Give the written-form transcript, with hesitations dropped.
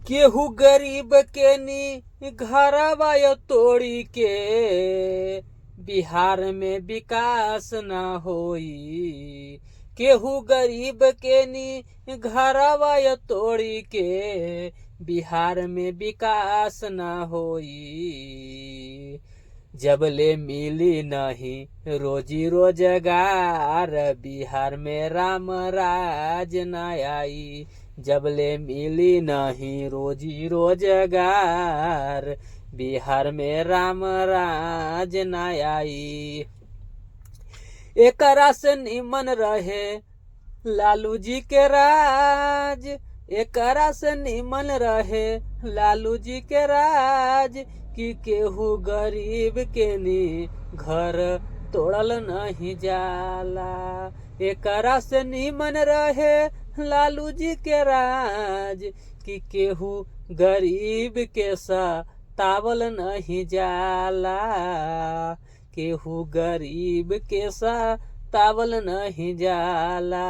केहू गरीब के नी घरवा तोड़ी के बिहार में विकास ना होई। केहू गरीब के नी घरवा तोड़ी के बिहार में विकास ना होई। जबले मिली नहीं रोजी रोजगार बिहार में राम राज न आई। जबले मिली नहीं रोजी रोजगार बिहार में राम राज न आई। एकरा से निमन रहे लालू जी के राज। एकरा से निमन रहे लालू जी के राज कि केहू गरीब के नी घर तोड़ल नहीं जाला। एकरा से निमन रहे लालू जी के राज कि केहू गरीब के सतावल नहीं जाला। केहू गरीब के सतावल नहीं जाला।